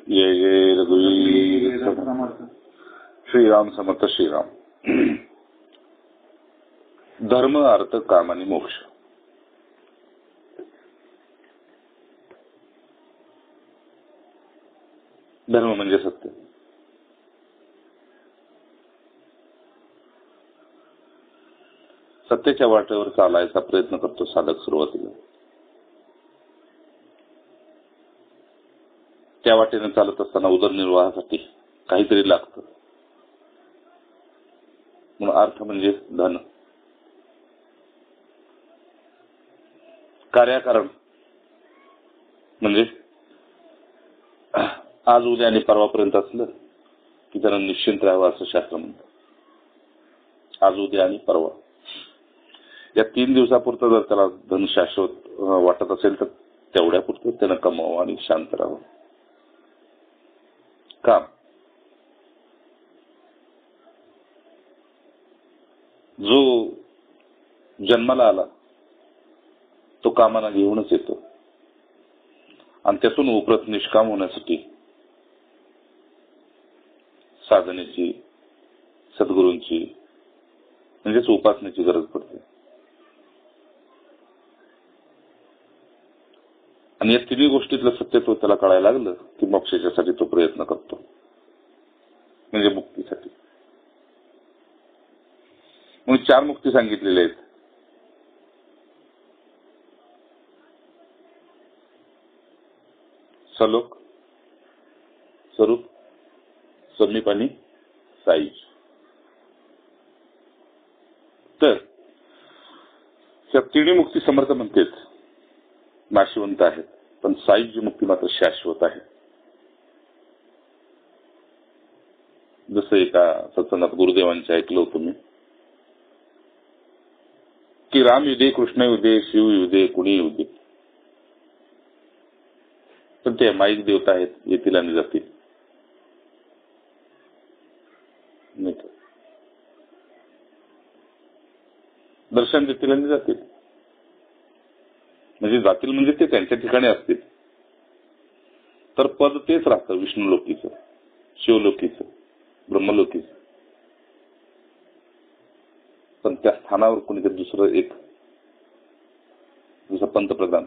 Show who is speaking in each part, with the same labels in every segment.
Speaker 1: जय जय रघुवीर श्रीराम समर्थ श्रीराम. धर्म अर्थ काम आणि मोक्ष. धर्म म्हणजे सत्य. सत्याच्या वाटेवर चालायचा प्रयत्न करतो साधक सुरुवातीला. त्या वाटेने चालत असताना उदरनिर्वाहासाठी काहीतरी लागतं. म्हणून अर्थ म्हणजे धन. कार्याकारण म्हणजे आज उद्या आणि परवापर्यंत असलं की त्याला निश्चिंत राहावं असं शास्त्र म्हणतं. आज उद्या आणि परवा या 3 दिवसापुरतं जर त्याला धन शाश्वत वाटत असेल तर तेवढ्यापुरतं त्यानं कमवावं आणि शांत राहावं. काम जो जन्माला आला तो कामाला घेऊनच येतो आणि त्यातून उपरत निष्काम होण्यासाठी साधनेची, सद्गुरूंची म्हणजेच उपासनेची गरज पडते. आणि या तिन्ही गोष्टीतलं सत्यत्व त्याला कळायला लागलं की मोक्षाच्यासाठी तो प्रयत्न करतो, म्हणजे मुक्तीसाठी. म्हणून 4 मुक्ती सांगितलेल्या आहेत. सलोक, स्वरूप, समीप आणि साईज. तर त्या तिन्ही मुक्ती समर्थ म्हणतेच नाशिवंत आहेत, पण साईची मुक्ती मात्र शाश्वत आहे. जसं एका सत्संगात गुरुदेवांच्या ऐकलं होतं मी की राम युदे, कृष्ण युदे, शिव युदे, कुणी युदे, पण ते माईक देवता आहेत, येतील आणि जातील. दर्शन देतील आणि जातील. म्हणजे जातील म्हणजे ते त्यांच्या ठिकाणी असतील. तर पद तेच राहतं विष्णुलोकीचं, शिवलोकीचं, ब्रह्मलोकीचं. पण त्या स्थानावर कोणीतरी दुसरं एक जसं पंतप्रधान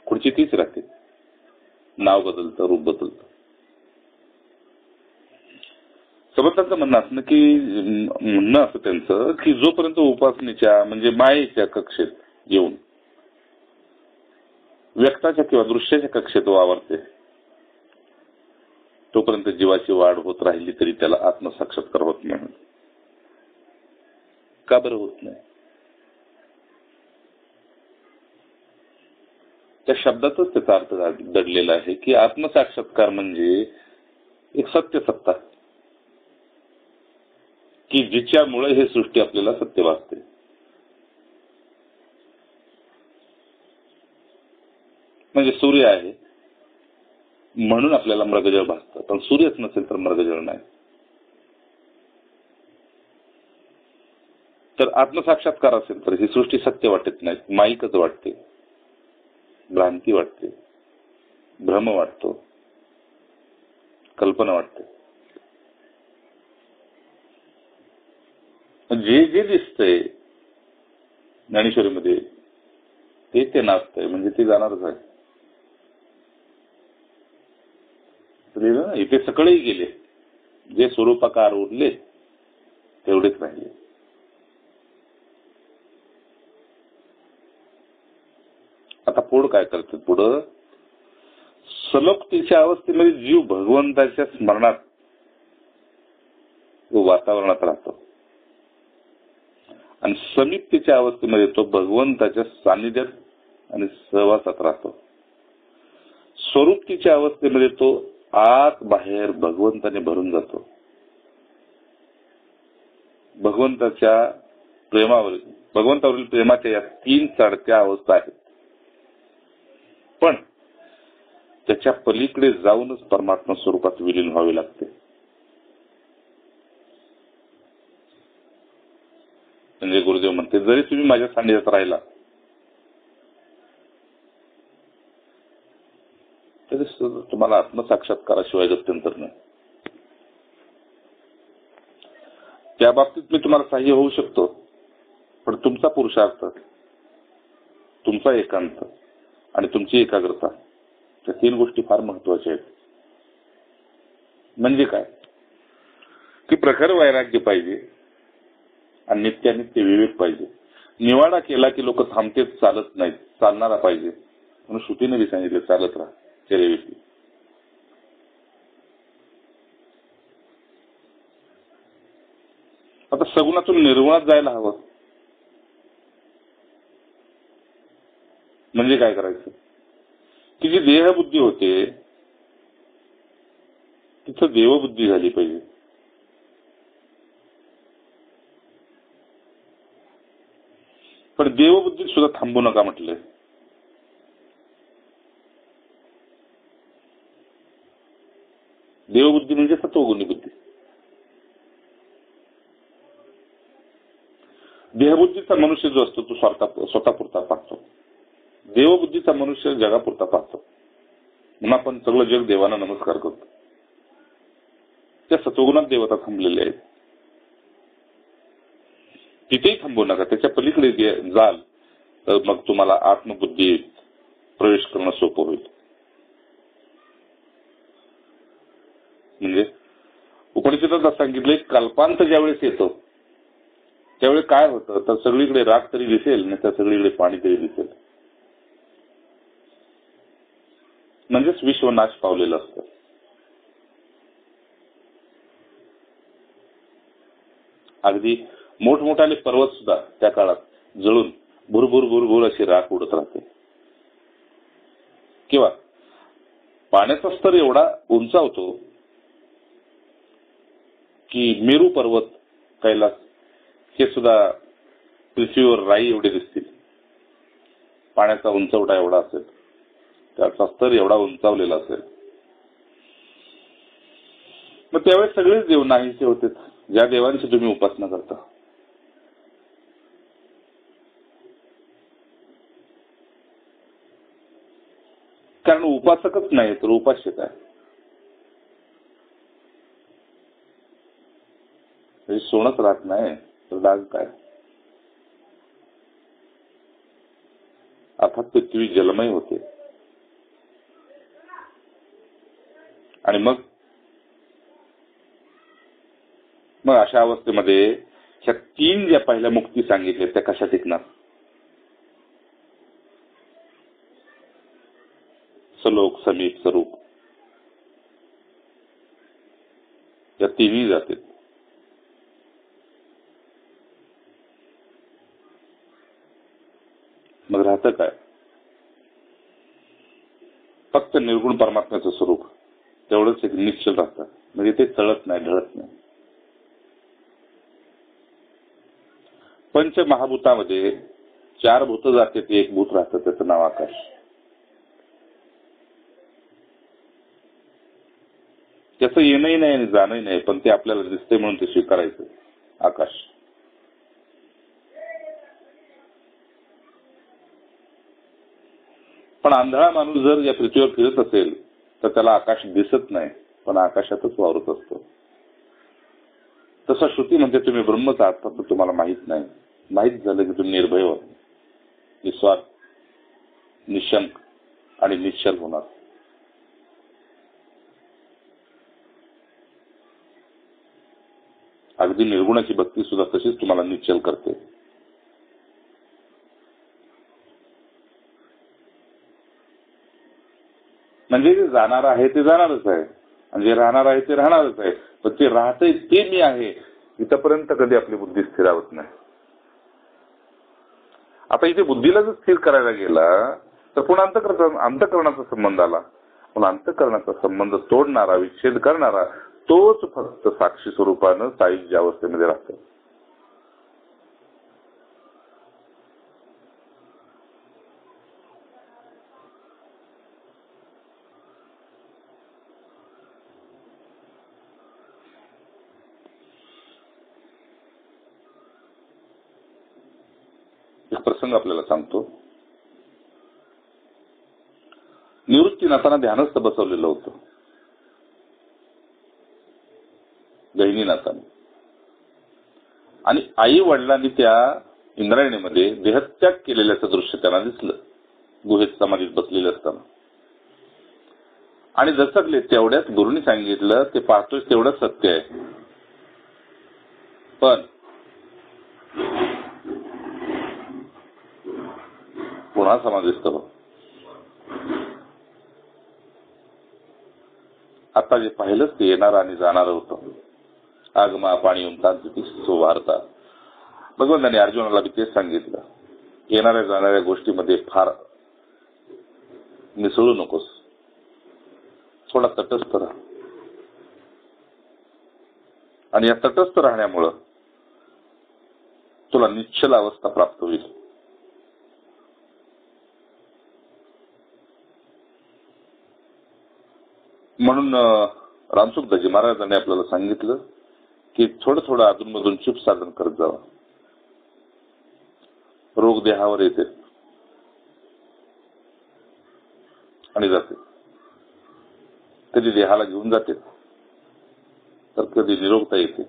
Speaker 1: खुर्ची तीच राहते, नाव बदलतं, रूप बदलतं. समर्थांचं म्हणणं असं त्यांचं की जोपर्यंत उपासनेच्या म्हणजे मायेच्या कक्षेत येऊन व्यक्ताच्या किंवा दृश्याच्या कक्षेत वावरते तोपर्यंत जीवाची वाढ होत राहिली तरी त्याला आत्मसाक्षात्कार होत नाही. का बरं होत नाही? त्या शब्दातच त्याचा अर्थ दडलेला आहे की आत्मसाक्षात्कार म्हणजे एक सत्य सत्ता की जिच्यामुळे हे सृष्टी आपल्याला सत्य वाटते. म्हणजे सूर्य आहे म्हणून आपल्याला मृगजळ भासतं, पण सूर्यच नसेल तर मृगजळ नाही. तर आत्मसाक्षात्कार असेल तर ही सृष्टी सत्य वाटत नाही, माईकच वाटते, भ्रांती वाटते, भ्रम वाटतो, कल्पना वाटते. जे जे दिसतंय ज्ञानेश्वरीमध्ये ते नाचतंय म्हणजे ते जाणारच आहे. इथे सगळेही गेले, जे स्वरूपाकार उरले तेवढेच राहिले. आता पुढं काय करतात? पुढं सलोक्तीच्या अवस्थेमध्ये जीव भगवंताच्या स्मरणात वातावरणात राहतो आणि समीपतेच्या अवस्थेमध्ये तो भगवंताच्या सानिध्यात आणि सहवासात राहतो. स्वरूपतीच्या अवस्थेमध्ये तो आत बाहेर भगवंताने भरून जातो. भगवंतावरील प्रेमाच्या या 3 चढत्या अवस्था आहेत. पण त्याच्या पलीकडे जाऊनच परमात्मा स्वरूपात विलीन व्हावे लागते. म्हणजे गुरुदेव म्हणते जरी तुम्ही माझ्या सानिध्यात राहिला तरी तुम्हाला आत्मसाक्षात्काराशिवाय गत्यंतर नाही. त्या बाबतीत मी तुम्हाला सहाय्य होऊ शकतो, पण तुमचा पुरुषार्थ, तुमचा एकांत आणि तुमची एकाग्रता, त्या 3 गोष्टी फार महत्वाच्या आहेत. म्हणजे काय की प्रखर वैराग्य पाहिजे आणि नित्यानित्य विवेक पाहिजे. निवाडा केला की लोक थांबतेच, चालत नाहीत, चालणारा पाहिजे म्हणून श्रुतीने बी सांगितले चालत राहा चर्येविषयी. आता सगुणातून निर्गुणात जायला हवं. म्हणजे काय करायचं की जी देहबुद्धी होते तिथं देवबुद्धी झाली पाहिजे. पण देवबुद्धीत सुद्धा थांबू नका म्हटलंय. देवबुद्धी म्हणजे सत्वगुणी बुद्धी. देहबुद्धीचा मनुष्य जो असतो तो स्वतःपुरता पाहतो. देवबुद्धीचा मनुष्य जगापुरता पाहतो. म्हणून आपण सगळं जग देवाला नमस्कार करतो. त्या सत्वगुणात देवता थांबलेल्या आहेत. तिथेही थांबू नका. त्याच्या पलीकडे जाल तर मग तुम्हाला आत्मबुद्धीत प्रवेश करणं सोपं होईल. म्हणजे उपनिषदात सांगितले कल्पांत ज्यावेळेस येतो त्यावेळी काय होतं तर सगळीकडे राग तरी दिसेल नाही तर सगळीकडे पाणी तरी दिसेल. म्हणजेच विश्वनाश पावलेलं असतं. अगदी मोठमोठाले पर्वत सुद्धा त्या काळात जळून भुरभुर भुरभुर अशी राख उडत राहते. किंवा पाण्याचा स्तर एवढा उंचावतो की मेरू पर्वत, कैलास हे सुद्धा पृथ्वीवर राई एवढे दिसतील. पाण्याचा उंचवटा एवढा असेल, त्याचा स्तर एवढा उंचावलेला असेल. मग त्यावेळेस सगळेच देव नाहीसे होते ज्या देवांची तुम्ही उपासना करता. कारण उपासकच नाही तर उपास्य काय. सोनच राहत नाही तर डाग काय. अर्थात पृथ्वी जलमय होते. आणि मग अशा अवस्थेमध्ये ह्या 3 ज्या पहिल्या मुक्ती सांगितल्या त्या कशा टिकणार. सलोक, समीप, स्वरूप या 3ही जाते. मग राहतं काय फक्त निर्गुण परमात्म्याचं स्वरूप. तेवढंच एक निश्चल राहतं. म्हणजे ते चळत नाही, ढळत नाही. पंचमहाभूतामध्ये 4 भूत जाते ते एक भूत राहतं त्याचं नाव आकाश. त्याचं येणंही नाही आणि जाणंही नाही पण ते आपल्याला दिसते म्हणून ते स्वीकारायचं आकाश. पण आंधळा माणूस जर या पृथ्वीवर फिरत असेल तर त्याला आकाश दिसत नाही पण आकाशातच वावरत असतो. तसं श्रुती म्हणजे तुम्ही ब्रह्मच आहात फक्त तुम्हाला माहित नाही. माहित झालं की तुम्ही निर्भय व्हा, निस्वार्थ, निशंक आणि निश्चल होणार. अगदी निर्गुणाची भक्ती सुद्धा तशीच तुम्हाला निश्चल करते. म्हणजे जे जाणार आहे ते जाणारच आहे आणि जे राहणार आहे ते राहणारच आहे. पण ते राहतंय ते मी आहे इथपर्यंत कधी आपली बुद्धी स्थिरावत नाही. आता इथे बुद्धीला जर स्थिर करायला गेला तर पुन्हा अंतःकरणाचा संबंध आला. पण अंतःकरणाचा संबंध तोडणारा, विच्छेद करणारा तोच फक्त साक्षी स्वरूपानं सायुज्य अवस्थेमध्ये राहतो. एक प्रसंग आपल्याला सांगतो. निवृत्त निवृत्तीनाथांना ध्यानस्थ बसवलेलं होतं, गहिनीनाथांनी. आणि आई वडिलांनी त्या इंद्रायणीमध्ये देहत्याग केलेल्याचं दृश्य त्यांना दिसलं, गुहेत समाधीत बसलेले असताना. आणि दचकले. तेवढ्यात गुरुनी सांगितलं, ते पाहतोय तेवढंच सत्य आहे, पण पुन्हा समाधिस्थ हो. आता जे पाहिलंच ते येणार आणि जाणार होतं. आगमा पाणी उमतांती सुवार्ता. भगवंतांनी अर्जुनाला बी तेच सांगितलं, येणाऱ्या जाणाऱ्या गोष्टीमध्ये फार मिसळू नकोस, थोडा तटस्थ राहा. आणि या तटस्थ राहण्यामुळं तुला निश्चल अवस्था प्राप्त होईल. म्हणून रामसुखदासजी महाराजांनी आपल्याला सांगितलं की थोडं थोडं अधूनमधून चूप साधन करत जावं. रोग देहावर येते आणि जाते, कधी देहाला घेऊन जाते तर कधी निरोगता येते.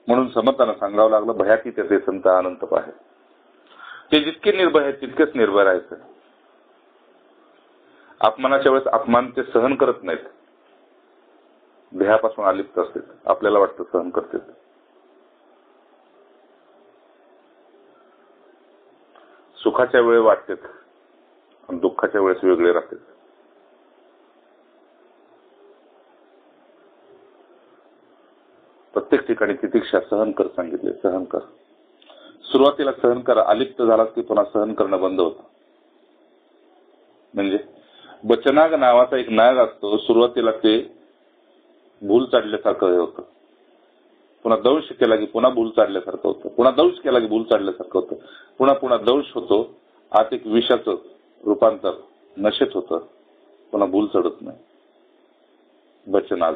Speaker 1: म्हणून समर्थांना सांगावं लागलं, भयाती ते संत अनंत पाहे. ते जितके निर्भय आहेत तितकेच निर्भय राहायचं. अपमानाच्या वेळेस अपमान ते सहन करत नाहीत, देहापासून अलिप्त असतात. आपल्याला वाटतं सहन करतात. सुखाच्या वेळी वाटतात आणि दुःखाच्या वेळेस वेगळे राहतात. प्रत्येक ठिकाणी तितिक्षा सहन कर सांगितले, सहन कर. सुरुवातीला सहन करा, अलिप्त झाला की पुन्हा सहन करणं बंद होतं. म्हणजे बचनाग नावाचा एक नाग असतो, सुरुवातीला ते भूल चाडल्यासारखं होतं, पुन्हा दंश केला की पुन्हा भूल चाडल्यासारखं होतं, पुन्हा दंश केला की भूल चाडल्यासारखं होतं, पुन्हा पुन्हा दंश होतो. आत एक विषाचं रूपांतर नशेत होतं, पुन्हा भूल चढत नाही. बचनाग.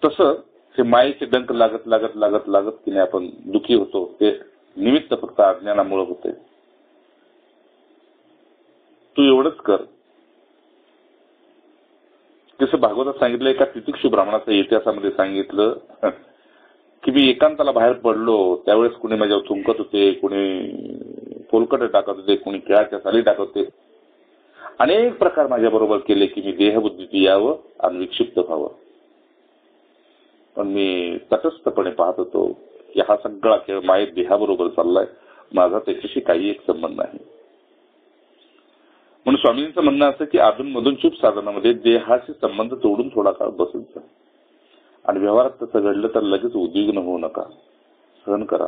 Speaker 1: तसं हे मायेचे डंक लागत लागत लागत लागत की नाही आपण दुखी होतो, ते निमित्त फक्त अज्ञानामुळे होते. तू एवढंच कर. जसं भागवतात सांगितलं, एका तितिक्षु ब्राह्मणाच्या इतिहासामध्ये सांगितलं की मी एकांताला बाहेर पडलो, त्यावेळेस कुणी माझ्यावर थुंकत होते, कुणी फोलकट टाकत होते, कुणी केळाच्या साली टाकत होते. अनेक प्रकार माझ्या बरोबर केले की मी देहबुद्धीत यावं आणि विक्षिप्त व्हावं. पण मी तटस्थपणे पाहत होतो की हा सगळा खेळ माये देहाबरोबर चाललाय, माझा त्याच्याशी काही एक संबंध नाही. म्हणून स्वामींचं म्हणणं असं की अधूनमधून चूप साधनामध्ये देहाशी संबंध तोडून थोडा काळ बसायचा. आणि व्यवहारात तसं घडलं तर लगेच उद्विग्न होऊ नका, सहन करा.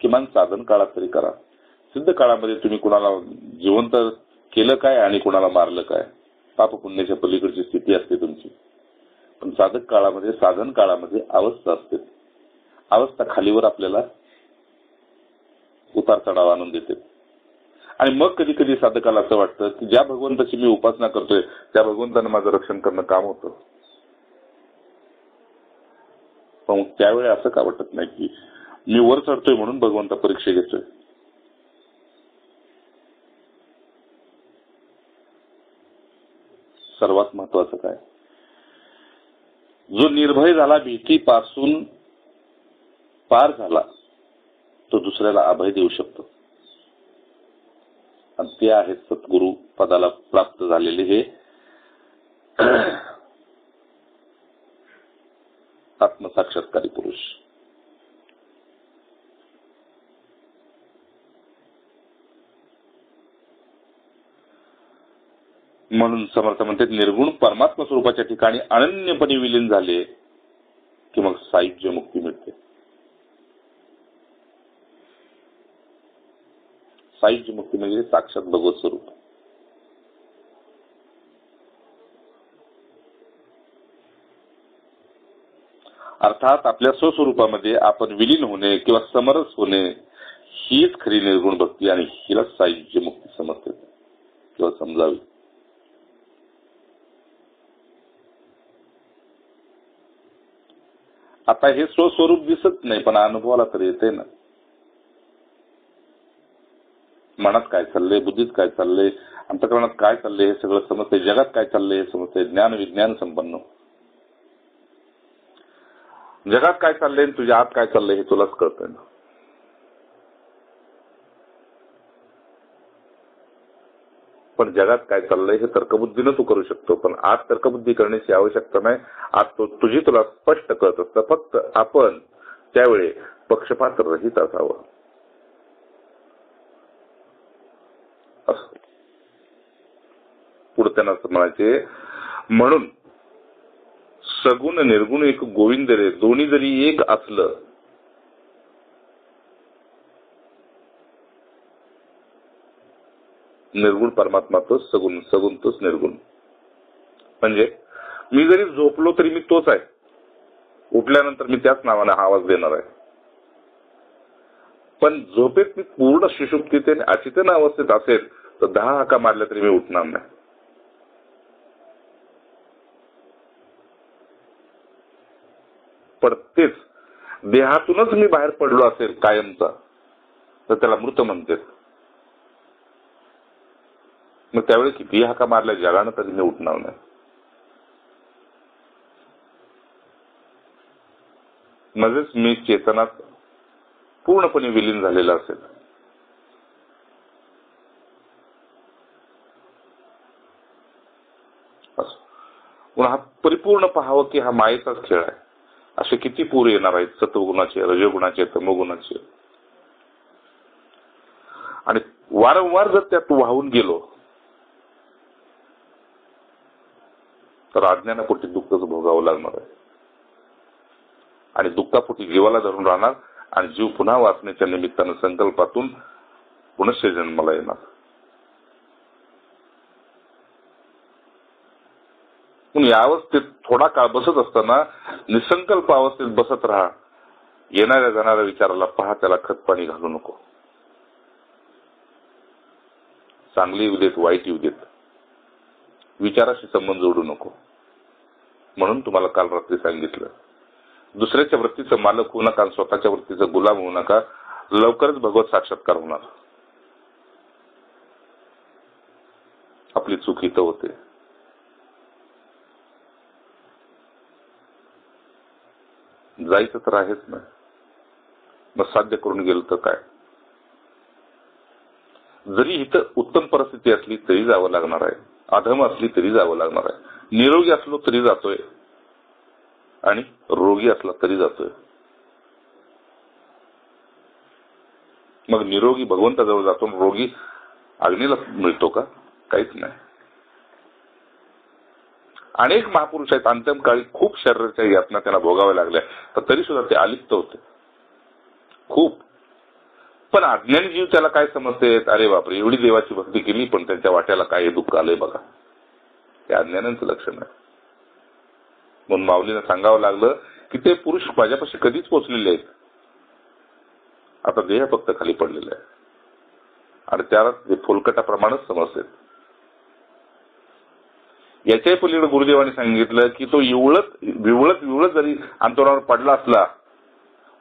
Speaker 1: किमान साधन काळात तरी करा. सिद्ध काळामध्ये तुम्ही कुणाला जिवंत केलं काय आणि कुणाला मारलं काय, पाप पुण्याच्या पलीकडची स्थिती असते तुमची. पण साधक काळामध्ये, साधन काळामध्ये अवस्था असते. अवस्था खालीवर आपल्याला उतार चढाव आणून देते. आणि मग कधी कधी साधकाला असं वाटतं की ज्या भगवंताची मी उपासना करतोय त्या भगवंतानं माझं रक्षण करणं काम होतं. पण त्यावेळी असं का वाटत नाही की मी वर चढतोय म्हणून भगवंता परीक्षा घेतोय. सर्वात महत्वाचं काय, जो निर्भय झाला, भीतीपासून पार झाला, तो दुसऱ्याला अभय देऊ शकतो. आणि ते आहेत सद्गुरु पदाला प्राप्त झालेले हे आत्मसाक्षात्कारी पुरुष. म्हणून समर्थ म्हणतात, निर्गुण परमात्मा स्वरूपाच्या ठिकाणी अनन्यपणे विलीन झाले की मग सायुज्य मुक्ती मिळते. सायुज्य मुक्ती म्हणजे साक्षात भगवत स्वरूप. अर्थात आपल्या स्वस्वरूपामध्ये आपण विलीन होणे किंवा समरस होणे हीच खरी निर्गुण भक्ती आणि हिला सायुज्य मुक्ती समजते किंवा समजावी. आता हे स्वस्वरूप दिसत नाही, पण अनुभवाला तर येते ना. मनात काय चाललंय, बुद्धीत काय चाललंय, अंतःकरणात काय चाललंय हे सगळं समजते. जगात काय चाललंय हे समजते. ज्ञान विज्ञान संपन्न. जगात काय चाललंय तुझ्या आत काय चाललंय हे तुलाच कळतंय ना. पण जगात काय चाललंय हे तर्कबुद्धीनं तू करू शकतो, पण आज तर्कबुद्धी करण्याची आवश्यकता नाही. आज तुझी तुला स्पष्ट कळत असतं. फक्त आपण त्यावेळी पक्षपात रहित असावं. पुढे त्यांना म्हणायचे, म्हणून सगुण निर्गुण एक गोविंद रे, दोन्ही जरी एक असलं निर्गुण परमात्मा तोच सगुण, सगुण तोच निर्गुण. म्हणजे मी जरी झोपलो तरी मी तोच आहे, उठल्यानंतर मी त्याच नावाने हा आवाज देणार आहे. पण झोपेत मी पूर्ण सुषुप्तीत अचेतन अवस्थेत असेल तर 10 हाका मारल्या तरी मी उठणार नाही. पण तेच देहातूनच मी बाहेर पडलो असेल कायमचा तर त्याला मृत म्हणते. मग त्यावेळी किती हाका मारल्या जगानं तरी मी उठणार नाही. म्हणजेच मी चेतनात पूर्णपणे विलीन झालेला असेल. पुन्हा हा परिपूर्ण पाहावं की हा मायेचाच खेळ आहे. असे किती पूर येणार आहेत, सत्वगुणाचे, रजोगुणाचे, तमोगुणाचे. आणि वारंवार जर त्यात वाहून गेलो तर अज्ञानापोटी दुःखच भोगावं लागणार आहे. आणि दुःखापोटी जीवाला धरून राहणार आणि जीव पुन्हा वाचण्याच्या निमित्तानं संकल्पातून पुनश्च जन्माला येणार. म्हणून या अवस्थेत थोडा काळ बसत असताना निसंकल्प अवस्थेत बसत राहा. येणाऱ्या जाणाऱ्या विचाराला पहा, त्याला खत पाणी घालू नको. चांगली येऊ देत, वाईट येऊ देत, विचाराशी संबंध जोडू नको. म्हणून तुम्हाला काल रात्री सांगितलं, दुसऱ्याच्या वृत्तीचं मालक होऊ नका, स्वतःच्या वृत्तीचं गुलाम होऊ नका. लवकरच भगवत साक्षात्कार होणार. आपली चूक इथं होते. जायचं तर आहेच ना, मग साध्य करून गेलं तर काय. जरी इथं उत्तम परिस्थिती असली तरी जावं लागणार आहे, अधम असली तरी जावं लागणार आहे. निरोगी असलो तरी जातोय आणि रोगी असला तरी जातोय. मग निरोगी भगवंताजवळ जातो, रोगी अग्नीला मिळतो का? काहीच नाही. अनेक महापुरुष आहेत, अंतिम काळी खूप शरीराच्या यातना त्यांना भोगाव्या लागल्या, तर तरी सुद्धा ते अलिप्त होते खूप. पण अज्ञानी जीव त्याला काय समजते, अरे बापरे एवढी देवाची भक्ती केली पण त्यांच्या वाट्याला काय दुःख आलंय बघा. ते अज्ञानाचं लक्षण आहे. म्हणून माऊलीनं सांगावं लागलं की ते पुरुष माझ्यापाशी कधीच पोचलेले आहेत, आता देह फक्त खाली पडलेला आहे. आणि त्याला ते फुलकटाप्रमाणेच समजते. याच्याही पलीकडे गुरुदेवांनी सांगितलं की तो विवळत जरी अंतरावर पडला असला,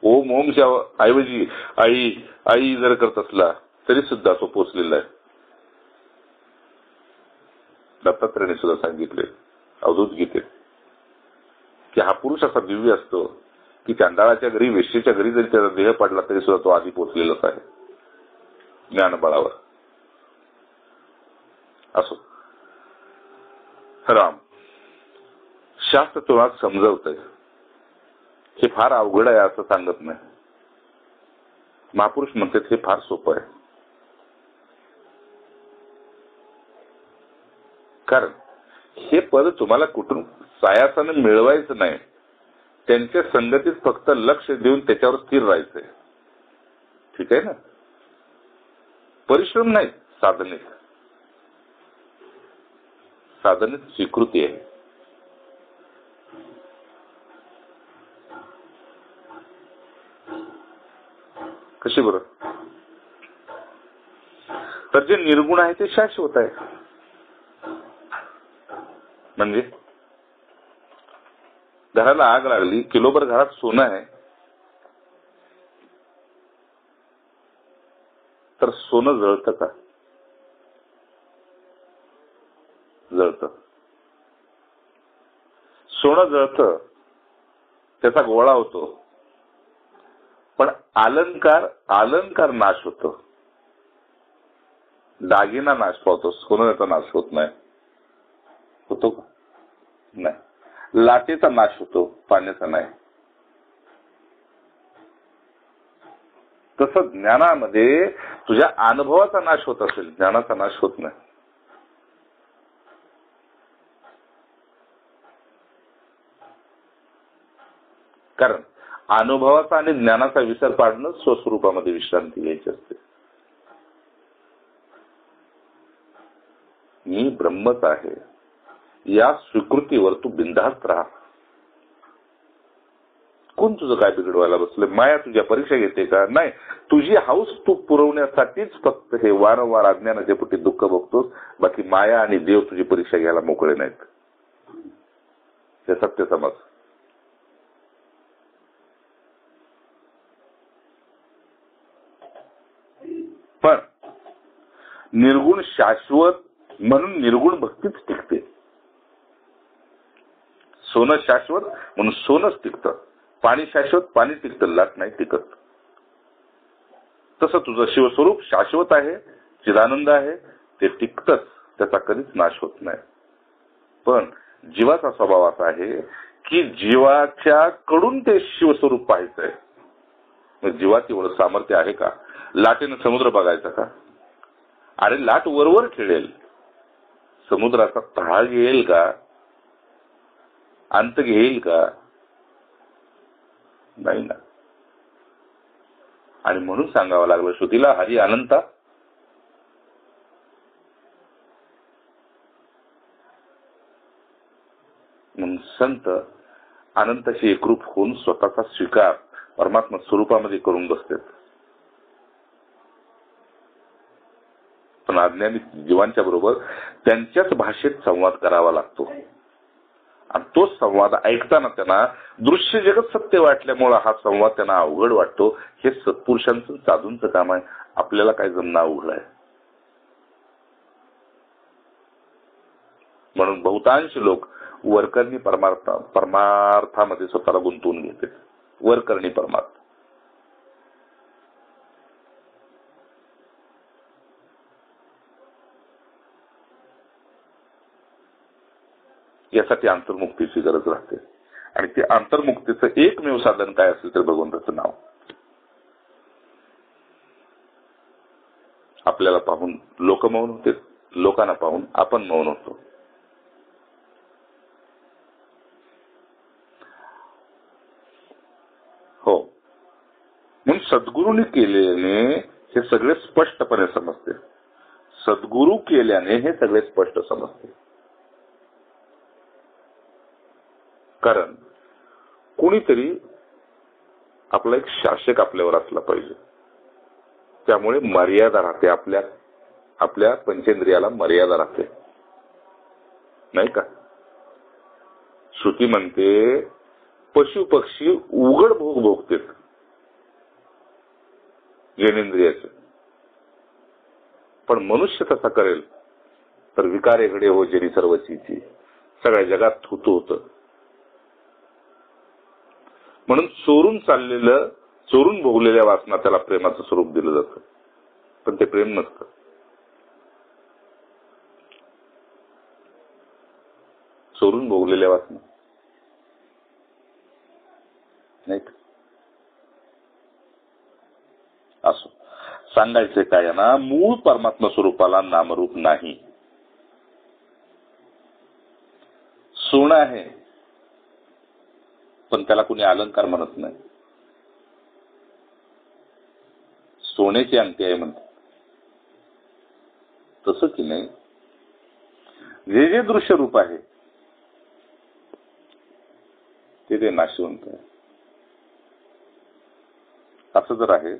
Speaker 1: ओम ओमच्या ऐवजी आई आई जर करत असला तरी सुद्धा तो पोचलेला आहे. दत्तात्रेयाने सुद्धा सांगितले अवधूत गीतेत की हा पुरुष असा दिव्य असतो की चांडाळाच्या घरी, वेश्येच्या घरी जरी त्याचा देह पडला तरी सुद्धा तो आधी पोचलेलाच आहे ज्ञानबळावर. असो राम शास्त्र तुला समजवतंय, हे फार अवघड आहे असं सांगत नाही. महापुरुष म्हणतात हे फार सोपं आहे. कारण हे पद तुम्हाला कुठून सायासानं मिळवायचं नाही, त्यांच्या संगतीत फक्त लक्ष देऊन त्याच्यावर स्थिर राहायचंय. ठीक आहे ना. परिश्रम नाही, साधनेत स्वीकृती आहे. कशी बरं? तर जे निर्गुण आहे ते शाश्वत आहे. म्हणजे घराला आग लागली, किलोभर घरात सोनं आहे, तर सोनं जळतं का? जळतं. सोनं जळतं, त्याचा गोळा होतो, पण अलंकार नाश होतो, दागिना नाश पावतो, सोन्याचा नाश होत नाही. होतो का? नाही. लाटेचा नाश होतो, पाण्याचा नाही. तसं ज्ञानामध्ये तुझ्या अनुभवाचा नाश होत असेल, ज्ञानाचा नाश होत नाही. कारण अनुभवाचा आणि ज्ञानाचा विसर पाडणं स्वस्वरूपामध्ये विश्रांती घ्यायची असते. मी ब्रह्मच आहे या स्वीकृतीवर तू बिनधास्त राहा. कोण तुझं काय बिघडवायला बसलं? माया तुझ्या परीक्षा घेते का? नाही. तुझी हौस तू पुरवण्यासाठीच फक्त हे वारंवार अज्ञानाच्या पोटी दुःख बघतोस. बाकी माया आणि देव तुझी परीक्षा घ्यायला मोकळे नाहीत. हे सत्य समज. पण निर्गुण शाश्वत म्हणून निर्गुण भक्तीच टिकते. सोनं शाश्वत म्हणून सोनंच टिकतं. पाणी शाश्वत, पाणी टिकतं, लाट नाही टिकत. तसं तुझं शिवस्वरूप शाश्वत आहे, चिदानंद आहे, ते टिकतच, त्याचा कधीच नाश होत नाही. पण जीवाचा स्वभाव असा आहे की जीवाच्या कडून ते शिवस्वरूप पाहायचंय. जीवात एवढं सामर्थ्य आहे का? लाटेनं समुद्र बघायचा का? अरे लाट वरवर खेळेल, समुद्राचा तहाळ घेईल का? अंत घेईल का? नाही ना. आणि म्हणून सांगावं लागलं श्रुतीला, हरी अनंता. म्हणून संत अनंताशी एकरूप होऊन स्वतःचा स्वीकार परमात्मा स्वरूपामध्ये करून बसतात. पण अज्ञानी जीवांच्या बरोबर त्यांच्याच भाषेत संवाद करावा लागतो. आणि तोच संवाद ऐकताना त्यांना दृश्य जगत सत्य वाटल्यामुळे हा संवाद त्यांना अवघड वाटतो. हे सत्पुरुषांचं साधूंचं काम आहे. आपल्याला काय जमणं अवघड आहे. म्हणून बहुतांश लोक वरकरणी परमार्थामध्ये स्वतःला गुंतवून घेते. वरकरणी परमार्थ. यासाठी अंतर्मुक्तीची गरज राहते. आणि ते अंतर्मुक्तीचं एकमेव साधन काय असेल तर भगवंताचं नाव. आपल्याला पाहून लोक मौन होते, लोकांना पाहून आपण मौन होतो. हो. म्हणून सद्गुरूंनी केल्याने हे सगळे स्पष्टपणे समजते. सद्गुरू केल्याने हे सगळे स्पष्ट समजते. कारण कोणीतरी आपला एक शासक आपल्यावर असला पाहिजे. त्यामुळे मर्यादा राहते. आपल्या पंचेंद्रियाला मर्यादा राहते, नाही का? श्रुती म्हणते पशु पक्षी उघड भोग भोगतात ज्ञानेंद्रियाचे, पण मनुष्य तसा करेल तर विकारे घडे हो जेनी सर्वचीची, सगळ्या जगात थुतू होतं. म्हणून चोरून भोगलेल्या वासना त्याला प्रेमाचं स्वरूप दिलं जातं. पण ते प्रेम नसतं. चोरून भोगलेल्या वासना नाही. असो, सांगायचंय काय ना, मूळ परमात्मा स्वरूपाला नामरूप नाही. सोनं आहे पण त्याला कुणी अलंकार म्हणत नाही. सोन्याची अंगठी आहे म्हणतात. तसं की नाही, जे जे दृश्य रूप आहे ते नाशवंत आहे. असं जर आहे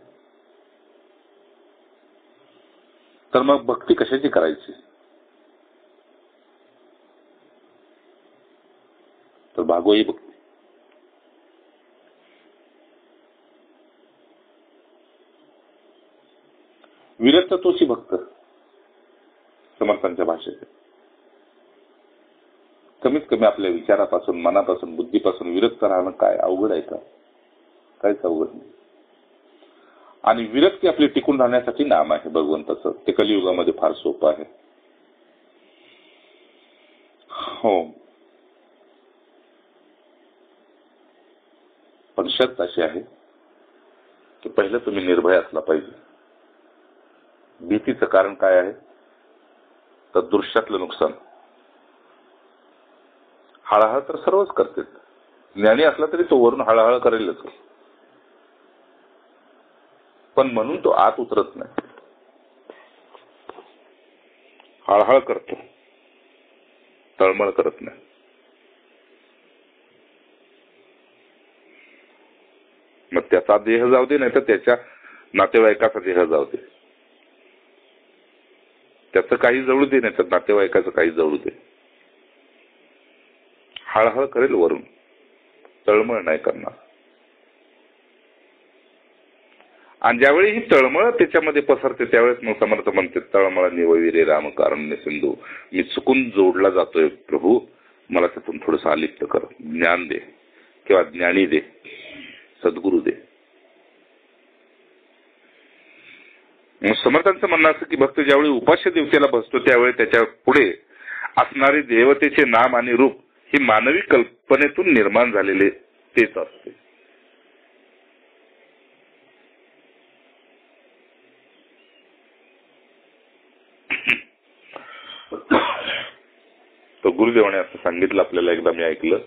Speaker 1: तर मग भक्ती कशाची करायची? तर भागवही भक्ती. विरक्त तोची भक्त समर्थांच्या भाषेत. कमीत कमी आपल्या विचारापासून, मनापासून, बुद्धीपासून विरक्त राहणं काय अवघड आहे का? काहीच अवघड नाही. आणि विरक्ती आपली टिकून राहण्यासाठी नाम आहे भगवंताचं. ते कलियुगामध्ये फार सोपं आहे. हो, पण शर्त अशी आहे की पहिलं तुम्ही निर्भय असला पाहिजे. भीतीचं कारण काय आहे? तर दृश्यातलं नुकसान. हळहळ तर सर्वच करते. ज्ञानी असला तरी तो वरून हळहळ करेलच, पण म्हणून तो आत उतरत नाही, हळहळ करतो, तळमळ करत नाही. मग त्याचा देह जाऊ दे, नाही तर त्याच्या नातेवाईकाचा देह जाऊ दे, त्याचं काही जळू दे, नाही तर नातेवाईकाचं काही जळू दे, हळहळ करेल वरून, तळमळ नाही करणार. आणि ज्यावेळी ही तळमळ त्याच्यामध्ये पसरते त्यावेळेस मग समर्थ म्हणते, तळमळ निवविरे राम कारुण्य सिंधू. मी चुकून जोडला जातोय प्रभू, मला त्यातून थोडंसं अलिप्त कर, ज्ञान दे किंवा ज्ञानी दे, सद्गुरू दे. समर्थांचं म्हणणं असं की भक्त ज्यावेळी उपास्य देवतेला बसतो त्यावेळी त्याच्या पुढे असणारे देवतेचे नाम आणि रूप ही मानवी कल्पनेतून निर्माण झालेले तेच असते. तर गुरुदेवाने असं सांगितलं आपल्याला, एकदा मी ऐकलं,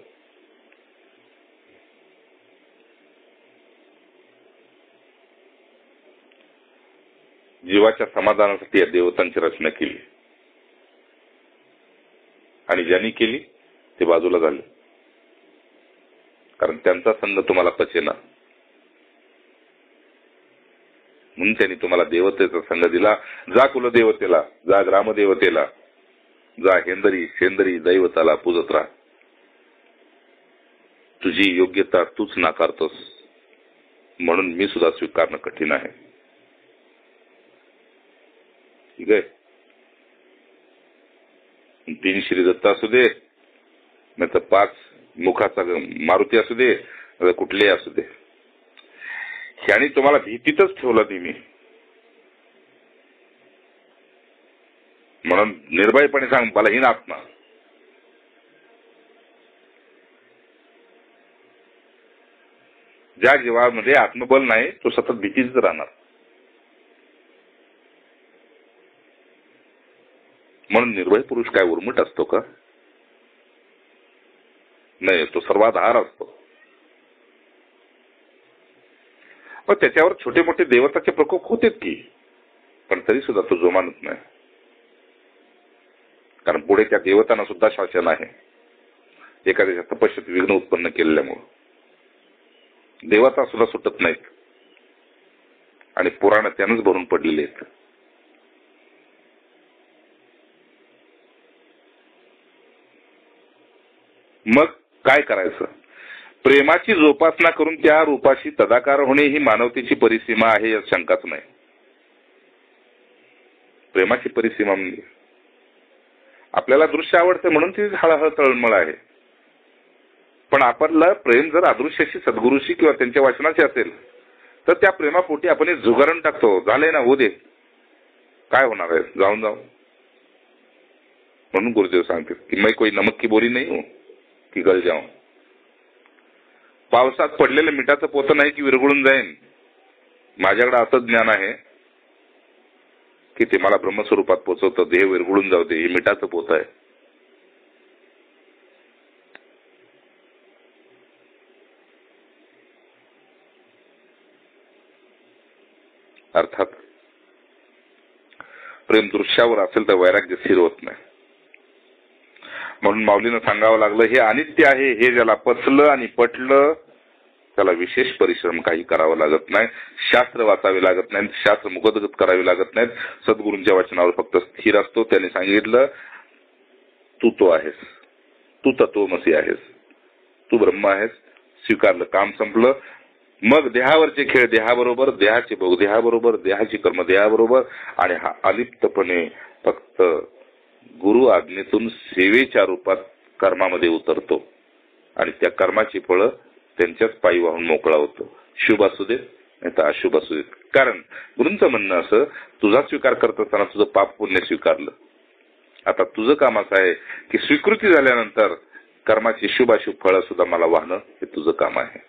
Speaker 1: जीवाच्या समाधानासाठी या देवतांची रचना केली आणि ज्यांनी केली ते बाजूला झाले, कारण त्यांचा संग तुम्हाला पचेना. म्हणून त्यांनी तुम्हाला देवतेचा संग दिला. जा कुलदेवतेला, जा ग्रामदेवतेला, जा हेंदरी शेंदरी दैवताला पूजत राहा. तुझी योग्यता तूच नाकारतोस, म्हणून मी सुद्धा स्वीकारणं कठीण आहे. ठीक आहे. 3 श्रीदत्त असू दे, नाही तर 5 मुखाचा मारुती असू दे, कुठलेही असू दे, ह्यानी तुम्हाला भीतीतच ठेवलं नेहमी. म्हणून निर्भयपणे सांग, बलहीन आत्मा, ज्या जीवामध्ये आत्मबल नाही तो सतत भीतीच राहणार. म्हणून निर्भय पुरुष काय उर्मट असतो का? नाही, तो सर्वाधार असतो. मग त्याच्यावर छोटे मोठे देवताचे प्रकोप होतेच की, पण तरी सुद्धा तो जोमानत नाही, कारण पुढे त्या देवतांना सुद्धा शासन आहे. एखाद्याच्या तपस्येत विघ्न उत्पन्न केलेल्यामुळे देवता सुद्धा सुटत नाहीत आणि पुराण त्यानंच भरून पडलेले आहेत. मग काय करायचं? प्रेमाची जोपासना करून त्या रूपाशी तदाकार होणे ही मानवतेची परिसीमा आहे, यात शंकाच नाही. प्रेमाची परिसीमा म्हणजे आपल्याला दृश्य आवडते म्हणून ती हळहळ तळमळ आहे. पण आपलं प्रेम जर अदृश्याशी, सद्गुरूशी किंवा त्यांच्या वाचनाशी असेल तर त्या प्रेमापोटी आपण झुगारून टाकतो. झाले ना, होऊ दे, काय होणार आहे, जाऊन जाऊन. म्हणून गुरुदेव सांगते की मैं कोई नमक की बोरी नहीं हूं की गल जाऊं. पावसात पडलेलं मिठाचं पोतं नाही की विरघळून जाईन. माझ्याकडे असं ज्ञान आहे की ते मला ब्रह्मस्वरूपात पोचवतं. देह विरघळून जाऊ दे, हे मिठाचं पोत आहे. अर्थात प्रेम दृश्यावर असेल तर वैराग्य स्थिर होत नाही. म्हणून माऊलीनं सांगावं लागलं, हे अनित्य आहे. हे ज्याला पचलं आणि पटलं त्याला विशेष परिश्रम काही करावं लागत नाही, शास्त्र वाचावे लागत नाहीत, शास्त्र मुखोद्गत करावे लागत नाहीत. सद्गुरूंच्या वचनावर फक्त स्थिर असतो. त्याने सांगितलं, तू तो आहेस, तू तत्वमसी आहेस, तू ब्रह्म आहेस. स्वीकारलं, काम संपलं. मग देहावरचे खेळ देहाबरोबर, देहाचे भोग देहाबरोबर, देहाची कर्म देहाबरोबर, आणि हा अलिप्तपणे फक्त गुरु आज्ञेतून सेवेच्या रूपात कर्मामध्ये उतरतो आणि त्या कर्माची फळं त्यांच्याच पायी वाहून मोकळा होतो. शुभ असू देत नाही तर अशुभ असू देत. कारण गुरूंचं म्हणणं असं, तुझा स्वीकार करत असताना तुझं पाप पुण्य स्वीकारलं. आता तुझं काम असं आहे की स्वीकृती झाल्यानंतर कर्माची शुभ अशुभ फळं सुद्धा मला वाहणं हे तुझं काम आहे.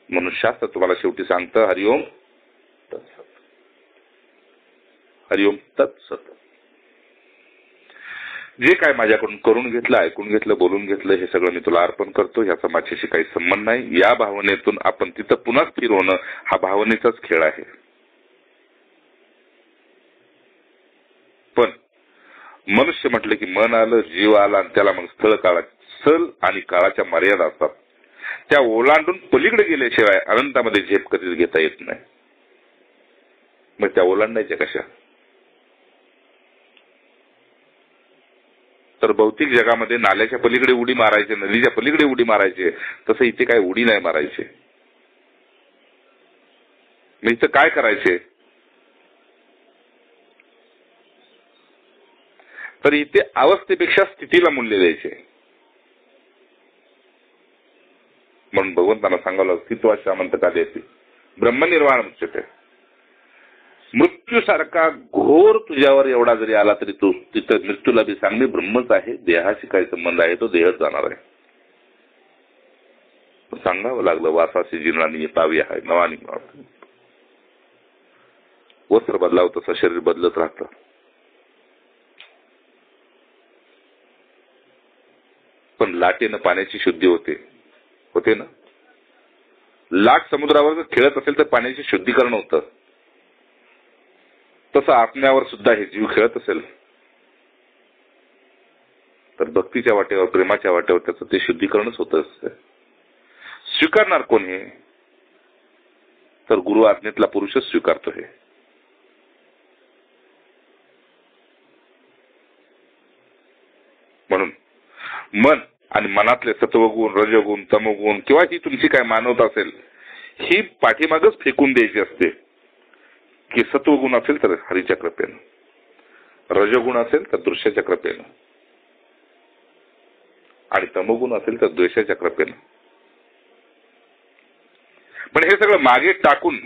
Speaker 1: म्हणून शास्त्र तुम्हाला शेवटी सांगतं हरिओम तत्सत. हरिओम तत्सत. जे काय माझ्याकडून करून घेतलं, ऐकून घेतलं, बोलून घेतलं, हे सगळं मी तुला अर्पण करतो. ह्याचा माझ्याशी काही संबंध नाही. या भावनेतून आपण तिथं पुन्हा स्थिर होणं हा भावनेचाच खेळ आहे. पण मनुष्य म्हटलं की मन आलं, जीव आला, आणि त्याला मग स्थळ आणि काळाच्या मर्यादा असतात. त्या ओलांडून पलीकडे गेल्याशिवाय अनंतामध्ये झेप कधीच घेता येत नाही. मग त्या ओलांडायच्या कशा? तर भौतिक जगामध्ये नाल्याच्या पलीकडे उडी मारायचे, नदीच्या पलीकडे उडी मारायचे, तसं इथे काय उडी नाही मारायचे. मग इथं काय करायचे? तर इथे अवस्थेपेक्षा स्थितीला मूल्य द्यायचे. म्हणून भगवंतांना सांगावं, स्थित्वाशामंत का देते ब्रह्मनिर्वाण उच्यते. मृत्यूसारखा घोर तुझ्यावर एवढा जरी आला तरी तू तिथं मृत्यूला बी सांग मी ब्रह्मच आहे, देहाशी काय संबंध आहे, तो देहच जाणार आहे. सांगावं लागलं, वासाशी जीर्णानी येतावी आहे नवानी. वस्त्र बदलाव तसं शरीर बदलत राहतं. पण लाटेनं पाण्याची शुद्धी होते ना. लाट समुद्रावर जर खेळत असेल तर पाण्याचे शुद्धीकरण होतं. तसं आत्म्यावर सुद्धा हे जीव खेळत असेल तर भक्तीच्या वाटेवर, प्रेमाच्या वाटेवर त्याचं ते शुद्धीकरणच होत असतं. स्वीकारणार कोण हे? तर गुरु आज्ञेतला पुरुषच स्वीकारतो हे. म्हणून मन आणि मनातले सत्वगुण, रजगुण, तमोगुण किंवा ही तुमची काय मानवता असेल ही पाठीमागच फेकून द्यायची असते. की सत्वगुण असेल तर हरीच्या कृपेनं, रजगुण असेल तर दृश्याच्या कृपेनं, आणि तमोगुण असेल तर द्वेषाच्या कृपेनं. पण हे सगळं मागे टाकून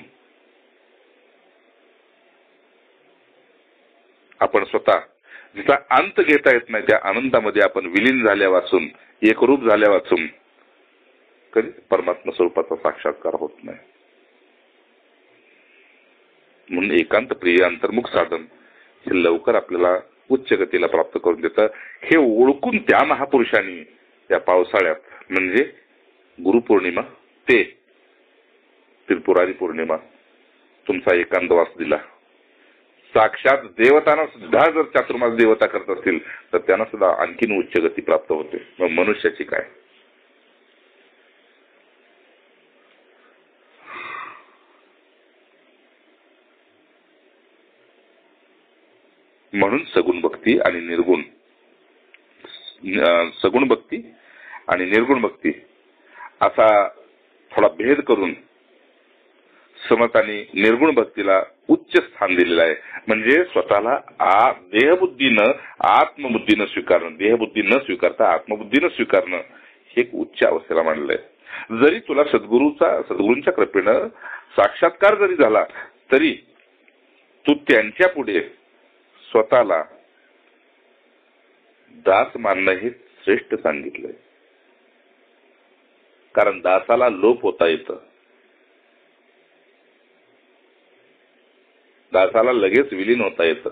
Speaker 1: आपण स्वतः जिचा अंत घेता येत नाही त्या अनंतामध्ये आपण विलीन झाल्या वाचून, एकरूप झाल्या वाचून कधी परमात्मा स्वरूपाचा साक्षात्कार होत नाही. म्हणून एकांत प्रिय अंतर्मुख साधन हे लवकर आपल्याला उच्च गतीला प्राप्त करून देतं. हे ओळखून त्या महापुरुषांनी त्या पावसाळ्यात म्हणजे गुरुपौर्णिमा ते त्रिपुरारी पौर्णिमा तुमचा एकांतवास दिला. साक्षात देवतांना सुद्धा जर चातुर्मास देवता करत असतील तर त्यांना सुद्धा आणखीन उच्च गती प्राप्त होते. मग मनुष्याची काय? म्हणून सगुण भक्ती आणि निर्गुण भक्ती असा थोडा भेद करून समत आणि निर्गुण भक्तीला उच्च स्थान दिलेलं आहे. म्हणजे स्वतःला देहबुद्धीनं आत्मबुद्धीनं स्वीकारणं, देहबुद्धी न स्वीकारता आत्मबुद्धीनं स्वीकारणं हे एक उच्च अवस्थेला मांडलंय. जरी तुला सद्गुरूंच्या कृपेनं साक्षात्कार जरी झाला तरी तू त्यांच्या पुढे स्वतःला दास मानणं हे श्रेष्ठ सांगितलंय. कारण दासाला लोप होता येतं, दासाला लगेच विलीन होता येतं.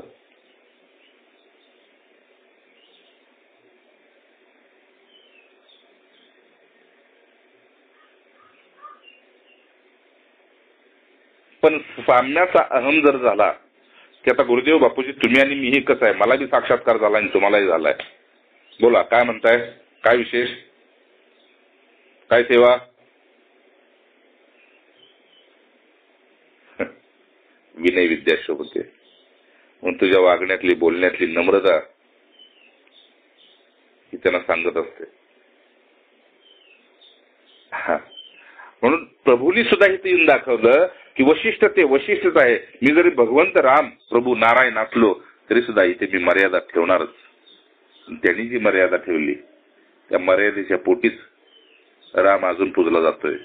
Speaker 1: पण साम्याचा अहम जर झाला की आता गुरुदेव बापूजी तुम्ही आणि मी हे कसं आहे, मला बी साक्षात्कार झाला आणि तुम्हालाही झालाय, बोला काय म्हणताय, काय विशेष, काय सेवा? विनय विद्या शोभते. म्हणून तुझ्या वागण्यातली बोलण्यातली नम्रता ही त्यांना सांगत असते. हा, म्हणून प्रभूंनी सुद्धा इथे येऊन दाखवलं की वशिष्ठ ते वशिष्ठच आहे. मी जरी भगवंत राम प्रभू नारायण असलो तरी सुद्धा इथे मी मर्यादा ठेवणारच. त्यांनी जी मर्यादा ठेवली त्या मर्यादेच्या पोटीच राम अजून पूजला जातोय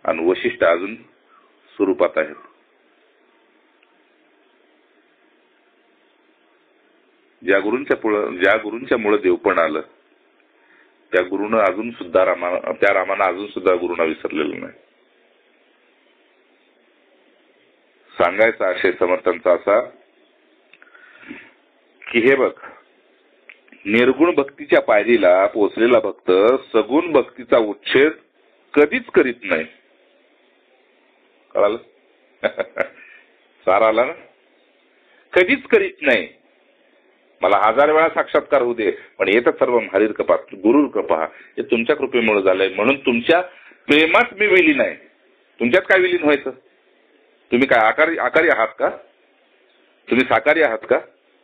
Speaker 1: आणि वशिष्ठ अजून स्वरूपात आहेत. ज्या गुरूंच्या मुळे देवपण आलं त्या गुरुनं अजून सुद्धा रामानं अजून सुद्धा गुरुना विसरलेलं नाही. सांगायचा आशय समर्थांचा असा की हे बघ, निर्गुण भक्तीच्या पायरीला पोचलेला भक्त सगुण भक्तीचा उच्छेद कधीच करीत नाही. कळालं? सार आला ना? कधीच करीत नाही. मला 1000 वेळा साक्षात्कार होऊ दे पण येत सर्व हरीर कृपा गुरुर कृपा, हे तुमच्या कृपेमुळे झालंय. म्हणून तुमच्या प्रेमात मी विलीन आहे. तुमच्यात काय विलीन व्हायचं? तुम्ही काय आकारी आहात का? तुम्ही साकारी आहात का?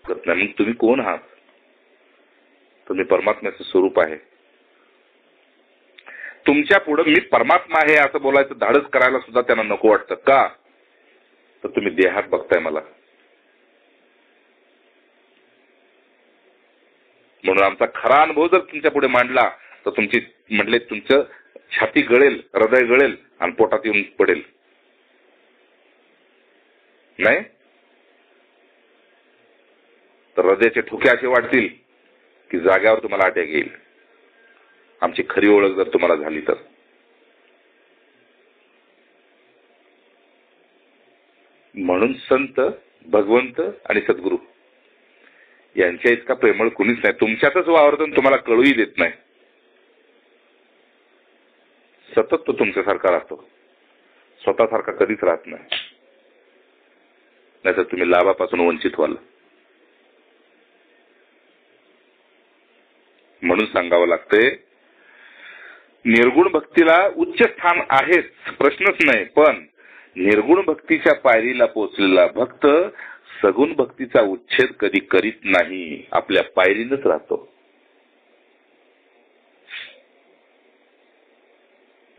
Speaker 1: मग तुम्ही कोण आहात? तुम्ही परमात्म्याचं स्वरूप आहे. तुमच्या पुढे मी परमात्मा आहे असं बोलायचं धाडस करायला सुद्धा त्यांना नको वाटतं. का? तर तुम्ही देहात बघताय मला. म्हणून आमचा खरा अनुभव जर तुमच्या पुढे मांडला तर तुमची म्हटले तुमचं छाती गळेल, हृदय गळेल आणि पोटात येऊन पडेल. नाही तर हृदयाचे ठोके असे वाटतील की जाग्यावर तुम्हाला अटॅक येईल. आमची खरी ओळख जर तुम्हाला झाली तर. म्हणून संत, भगवंत आणि सद्गुरू यांच्या इतका प्रेमळ कुणीच नाही. तुमच्यातच वावरतो तुम्हाला कळूही देत नाही. सतत तो तुमच्यासारखा राहतो, स्वतःसारखा कधीच राहत नाही. नाहीतर तुम्ही लाभापासून वंचित व्हाल. म्हणून सांगावं लागतंय निर्गुण भक्तीला उच्च स्थान आहेच, प्रश्नच नाही. पण निर्गुण भक्तीच्या पायरीला पोहोचलेला भक्त सगुण भक्तीचा उच्छेद कधी करीत नाही, आपल्या पायरीनच राहतो.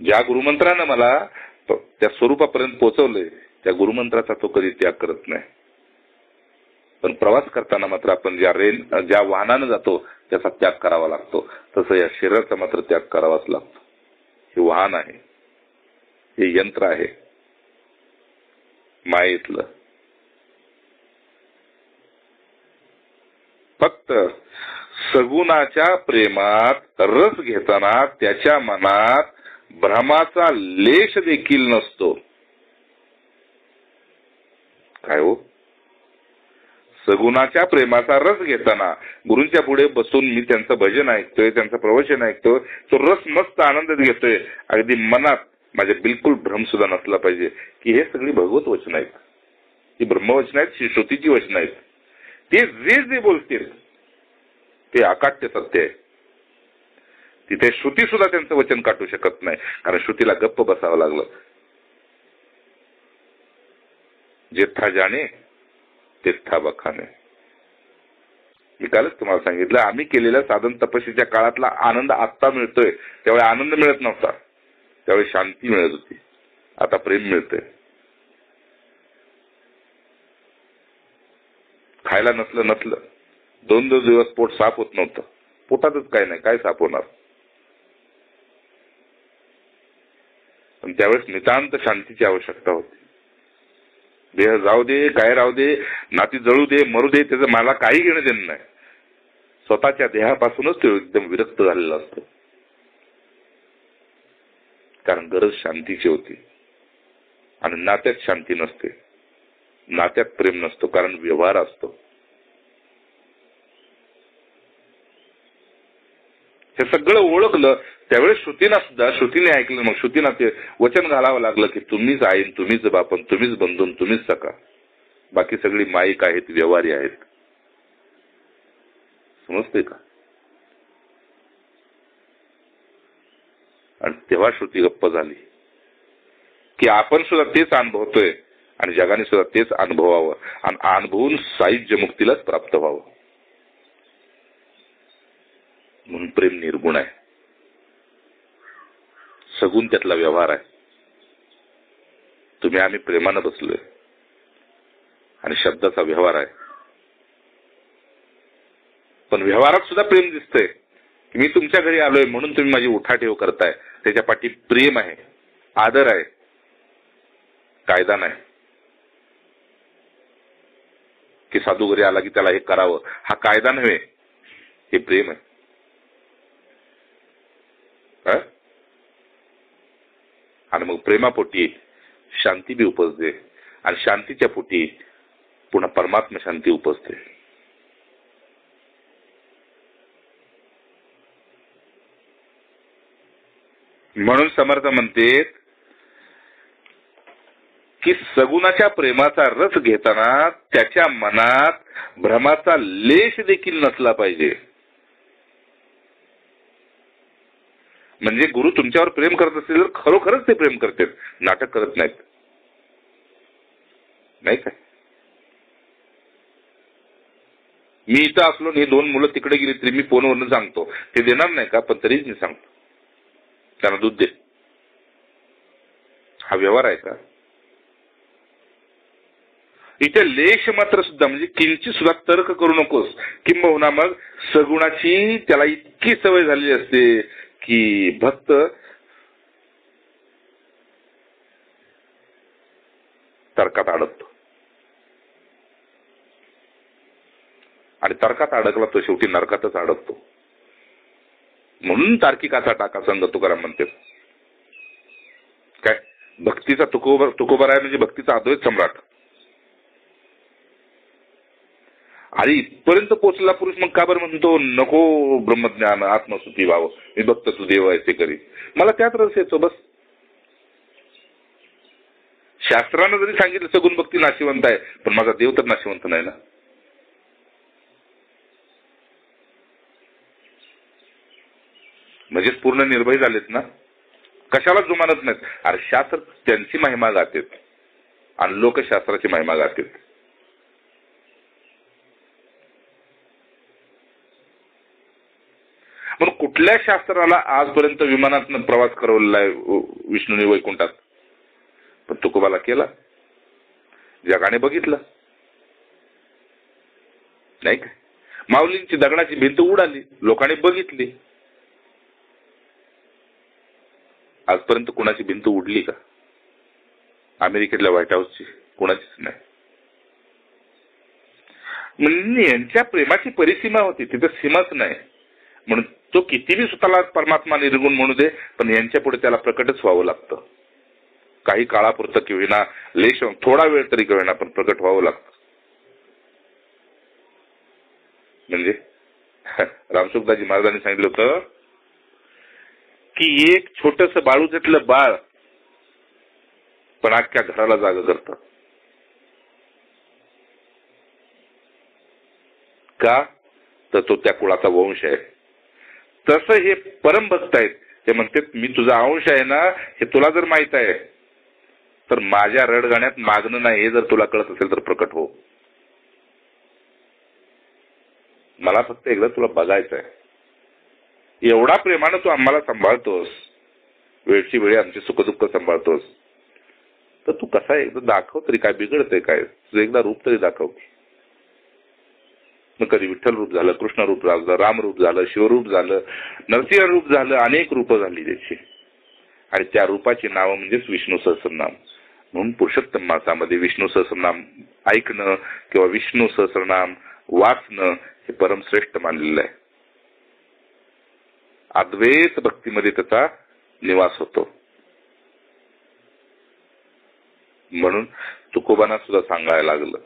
Speaker 1: ज्या गुरुमंत्रानं मला त्या स्वरूपापर्यंत पोहोचवलंय त्या गुरुमंत्राचा तो कधी त्याग करत नाही. पण प्रवास करताना मात्र आपण ज्या वाहनानं जातो त्याचा त्याग करावा लागतो. तसं या शरीराचा मात्र त्याग करावाच लागतो. हे वाहन आहे, हे यंत्र आहे मायेतलं. फक्त सगुणाच्या प्रेमात रस घेताना त्याच्या मनात भ्रमाचा लेश देखील नसतो. काय हो? सगुणाच्या प्रेमाचा रस घेताना गुरूंच्या पुढे बसून मी त्यांचं भजन ऐकतोय, त्यांचं प्रवचन ऐकतोय, तो रस मस्त आनंदात घेतोय. अगदी मनात माझ्या बिलकुल भ्रम सुद्धा नसला पाहिजे की हे सगळी भगवत वचन आहेत, ही ब्रह्मवचन आहेत, श्रुतीची वचन आहेत. ते जे बोलतील ते अकाट्य सत्य आहे. तिथे श्रुती सुद्धा त्यांचं वचन काटू शकत नाही, कारण श्रुतीला गप्प बसावं लागलं. जेथा जाणे तेथा बखाने. मी कालच तुम्हाला सांगितलं, आम्ही केलेल्या साधन तपस्येच्या काळातला आनंद आत्ता मिळतोय. त्यावेळी आनंद मिळत नव्हता, त्यावेळी शांती मिळत होती. आता प्रेम मिळतंय. खायला नसलं 2 दिवस पोट साफ होत नव्हतं. पोटातच काय नाही, काय साफ होणार. पण त्यावेळेस नितांत शांतीची आवश्यकता होती. देह जाऊ दे, काय राहू दे, नाती जळू दे, मरू दे, त्याचं मला काही घेणं देणं नाही. स्वतःच्या देहापासूनच तो एकदम विरक्त झालेला असतो. कारण गरज शांतीची होती. आणि नात्यात शांती नसते, नात्यात प्रेम नसतो, कारण व्यवहार असतो. हे सगळं ओळखलं त्यावेळेस श्रुतीने ऐकलं. मग श्रुतीनं ते वचन घालावं लागलं की तुम्हीच आईन, तुम्हीच बापन, तुम्हीच बंधून, तुम्हीच सखा. बाकी सगळी माईक आहेत, व्यवहारी आहेत. समजते का? आणि तेव्हा श्रुती गप्प झाली की आपण सुद्धा तेच अनुभवतोय आणि जगाने सुद्धा तेच अनुभवावं आणि अनुभवून सायुज्य मुक्तीलाच प्राप्त व्हावं. म्हणून प्रेम निर्गुण आहे. सगुण त्यातला व्यवहार आहे. तुम्ही आम्ही प्रेमानं बसलोय आणि शब्दाचा व्यवहार आहे. पण व्यवहारात सुद्धा प्रेम दिसतंय. मी तुमच्या घरी आलोय म्हणून तुम्ही माझी उठाठेव करताय, त्याच्या पाठी प्रेम आहे, आदर आहे, कायदा नाही की साधू घरी आला की त्याला हे करावं. हा कायदा नव्हे, हे प्रेम आहे. आणि मग प्रेमापोटी शांती बी उपजते आणि शांतीच्या पोटी पुन्हा परमात्मा शांती उपजते. म्हणून समर्थ म्हणते की सगुणाच्या प्रेमाचा रस घेताना त्याच्या मनात भ्रमाचा लेश देखील नसला पाहिजे. म्हणजे गुरु तुमच्यावर प्रेम करत असतील तर खरोखरच ते प्रेम करतात, नाटक करत नाहीत. नाही काय, मी इथं असलो आणि 2 मुलं तिकडे गेली तरी मी फोनवरून सांगतो, ते देणार नाही का, पण तरीच मी सांगतो त्यांना दूध दे. हा व्यवहार आहे का? इथे लेश मात्र सुद्धा म्हणजे किंचित सुद्धा तर्क करू नकोस. किंबहुना मग सगुणाची त्याला इतकी सवय झालेली असते की भक्त तर्कात अडकतो आणि तर्कात अडकला तो शेवटी नरकातच अडकतो. म्हणून तार्किकाचा टाका संग तुकाराम म्हणते. काय भक्तीचा तुकोबर आहे म्हणजे भक्तीचा अद्वैत सम्राट. आणि इथपर्यंत पोचलेला पुरुष मग का बरं म्हणतो नको ब्रह्मज्ञान आत्मस्तुती व्हावं, मी भक्त तू देव आहे ते करी, मला त्यात रस येतो. बस शास्त्रानं जरी सांगितलं सगुण भक्ती नाशिवंत आहे, पण माझा देव तर नाशिवंत नाही ना. म्हणजेच पूर्ण निर्भय झालेत ना, कशाला जुमानत नाहीत. अरे शास्त्र त्यांची महिमा गातेत आणि लोक शास्त्राची महिमा गातेत. म्हणून कुठल्या शास्त्राला आजपर्यंत विमानातून प्रवास करवलेला आहे विष्णूने वैकुंठात, पण तुकोबाला केला, जगाने बघितलं नाही का. माऊलींची दगडाची भिंत उडाली, लोकांनी बघितली. आजपर्यंत कुणाची भिंत उडली का? अमेरिकेतल्या व्हाईट हाऊसची कुणाचीच नाही. म्हणजे यांच्या प्रेमाची परिसीमा होती, तिथे सीमाच नाही. म्हणून तो कितीही स्वतःला परमात्मा निर्गुण म्हणू दे, पण यांच्या पुढे त्याला प्रकटच व्हावं लागतं. काही काळापुरतं की होईना, लेश थोडा वेळ तरी का होईना, पण प्रकट व्हावं लागतं. म्हणजे रामसुखदासजी महाराजांनी सांगितलं होतं की एक छोटस बाळूजटलं बाळ पण अख्ख्या घराला जाग करतं. का? तर तो त्या कुळाचा वंश आहे. तसं हे परमभक्त आहेत, ते म्हणतात मी तुझा अंश आहे ना, हे तुला जर माहित आहे तर माझ्या रडगाण्यात मागणं नाही, हे जर तुला कळत असेल तर प्रकट हो. मला फक्त एकदा तुला बघायचं आहे. एवढा प्रेमानं तू आम्हाला सांभाळतोस, वेळची वेळी आमचे सुखदुःख सांभाळतोस, तर तू कसा एकदा दाखव तरी, काय बिघडतंय काय, तुझं एकदा रूप तरी दाखव. मग कधी विठ्ठल रूप झालं, कृष्ण रूप झालं, राम रूप झालं, शिवरूप झालं, नरसिंह रूप झालं, अनेक रूप झाली त्याची. आणि त्या रूपाची नावं म्हणजेच विष्णू सहस्रनाम. म्हणून पुरुषोत्तम मासामध्ये विष्णू सहस्रनाम ऐकणं किंवा विष्णू सहस्रनाम वाचणं हे परमश्रेष्ठ मानलेलं आहे. अद्वैत भक्तीमध्ये त्याचा निवास होतो. म्हणून तुकोबांना सुद्धा सांगायला लागलं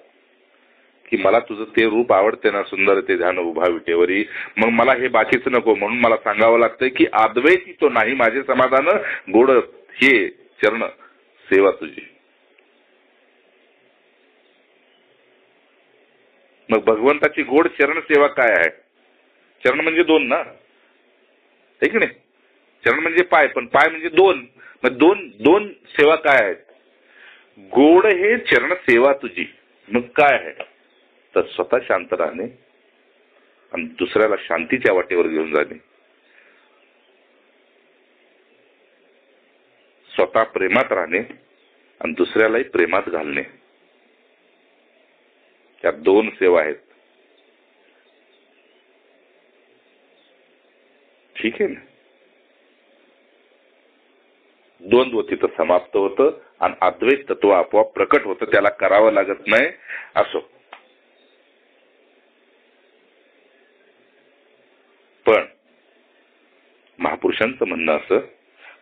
Speaker 1: की मला तुझं ते रूप आवडते ना, सुंदर ते ध्यान उभा विटेवरी, मग मला हे बाकीच नको. म्हणून मला सांगावं लागतंय की अद्वैती तो नाही माझे समाधान, गोड हे चरण सेवा तुझी. मग भगवंताची गोड चरण सेवा काय आहे? चरण म्हणजे 2 ना, है की नाही? चरण म्हणजे पाय, पण पाय म्हणजे 2. मग दोन सेवा काय आहेत? गोड हे चरण सेवा तुझी. मग काय आहे? तर स्वतः शांत राहणे आणि दुसऱ्याला शांतीच्या वाटेवर घेऊन जाणे. स्वतः प्रेमात राहणे आणि दुसऱ्यालाही प्रेमात घालणे, या दोन सेवा आहेत. ठीक आहे ना. द्वंद्व तिथं समाप्त होतं आणि अद्वैत तत्व आपोआप प्रकट होतं. त्याला करावं लागत नाही. असो, पण महापुरुषांचं म्हणणं असं,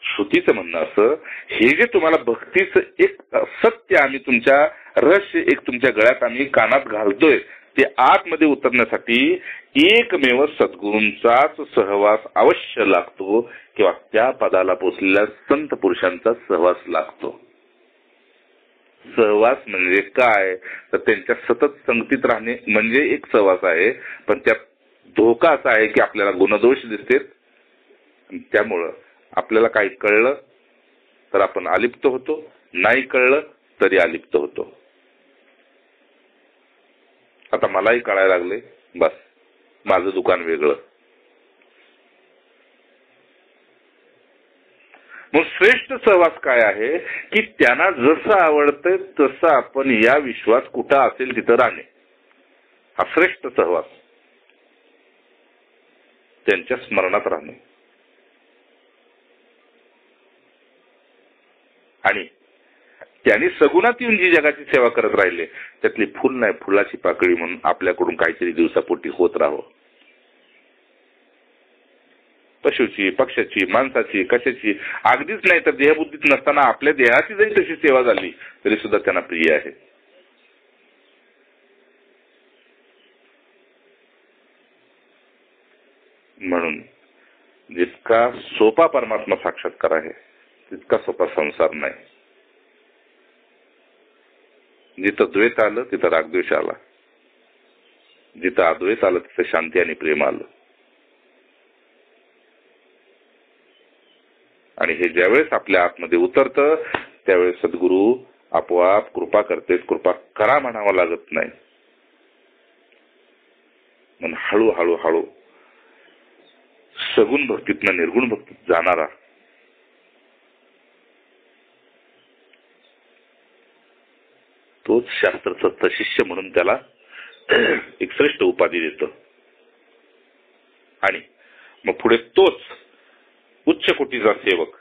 Speaker 1: श्रुतीचं म्हणणं असं, हे जे तुम्हाला भक्तीचं एक सत्य आम्ही तुमच्या रहस्य एक तुमच्या गळ्यात आम्ही कानात घालतोय, ते आतमध्ये उतरण्यासाठी एकमेव सद्गुरूंचाच सहवास अवश्य लागतो किंवा त्या पदाला पोचलेल्या संत पुरुषांचा सहवास लागतो. सहवास म्हणजे काय, तर त्यांच्या सतत संगतीत राहणे म्हणजे एक सहवास आहे. पण त्यात धोका असा आहे की आपल्याला गुणदोष दिसते. त्यामुळं आपल्याला काही कळलं तर आपण अलिप्त होतो, नाही कळलं तरी अलिप्त होतो. आता मलाही कळायला लागले, बस माझं दुकान वेगळं. मग श्रेष्ठ सहवास काय आहे की त्यांना जसं आवडतंय तसं आपण या विश्वास कुठं असेल तिथं राहणे, हा श्रेष्ठ सहवास. त्यांच्या स्मरणात राहणे आणि त्यांनी सगुणात येऊन जी जगाची सेवा करत राहिले त्यातली फुल नाही फुलाची पाकळी म्हणून आपल्याकडून काहीतरी दिवसापोटी होत राहावं. पशुची, पक्षाची, माणसाची, कशाची, अगदीच नाही तर देहबुद्धीत नसताना आपल्या देहाची जरी तशी सेवा झाली तरी सुद्धा त्यांना प्रिय आहे. म्हणून जितका सोपा परमात्मा साक्षात्कार आहे तितका सोपा संसार नाही. जिथं द्वैत आलं तिथं रागद्वेष आला, जिथं अद्वैत आलं तिथं शांती आणि प्रेम आलं. आणि हे ज्यावेळेस आपल्या आतमध्ये उतरतं त्यावेळेस सद्गुरू आपोआप कृपा करते. कृपा करा म्हणावं लागत नाही, म्हणून हळूहळू हळू सगुण भक्तीतनं निर्गुण भक्तीत जाणारा तोच शास्त्रसत्त शिष्य म्हणून त्याला एक श्रेष्ठ उपाधी देतो. आणि मग पुढे तोच उच्च कोटीचा सेवक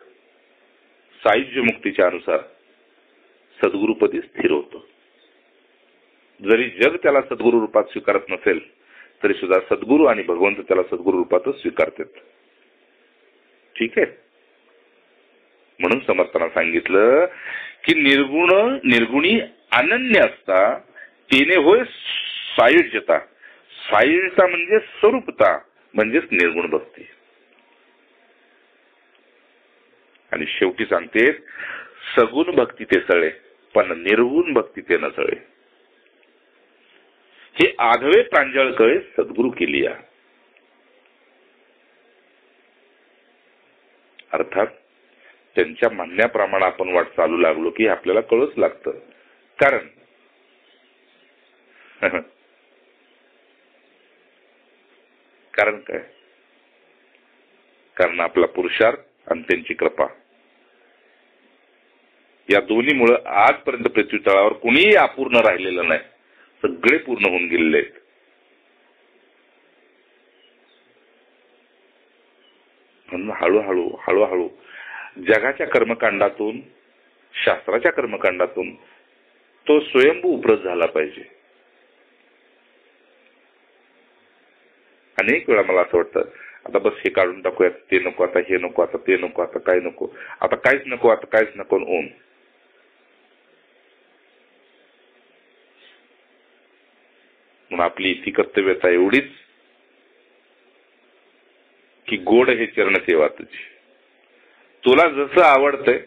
Speaker 1: सायुज्य मुक्तीच्या अनुसार सद्गुरुपदी स्थिर होतो. जरी जग त्याला सद्गुरु रूपात स्वीकारत नसेल तरी सुद्धा सद्गुरु आणि भगवंत त्याला सद्गुरु रूपातच स्वीकारतात. ठीक आहे. म्हणून समर्थांना सांगितलं की निर्गुणी अनन्य असता तिने होय सायुज्यता. सायुज्यता म्हणजे स्वरूपता, म्हणजेच निर्गुण भक्ती. आणि शेवटी सांगते सगुण भक्ती ते सळे पण निर्गुण भक्ती ते नसळे. हे आघवे प्रांजळ कळे सद्गुरु केली. अर्थात त्यांच्या म्हणण्याप्रमाणे आपण वाट चालू लागलो की आपल्याला कळूच लागतं. कारण काय, कारण आपला पुरुषार्थ आणि त्यांची कृपा या दोन्हीमुळे आजपर्यंत पृथ्वी तळावर कुणीही अपूर्ण राहिलेलं नाही, सगळे पूर्ण होऊन गेलेले आहेत. म्हणून हळूहळू जगाच्या कर्मकांडातून, शास्त्राच्या कर्मकांडातून तो स्वयंभू उपरत झाला पाहिजे. अनेक वेळा मला असं वाटतं आता बस हे काढून टाकूयात, ते नको आता, हे नको आता, ते नको आता, काय नको आता, काहीच नको आता, काहीच नको. ओम म्हणून आपली इथे कर्तव्यता एवढीच की गोड हे चरण सेवा तुझी. तुला जसं आवडतंय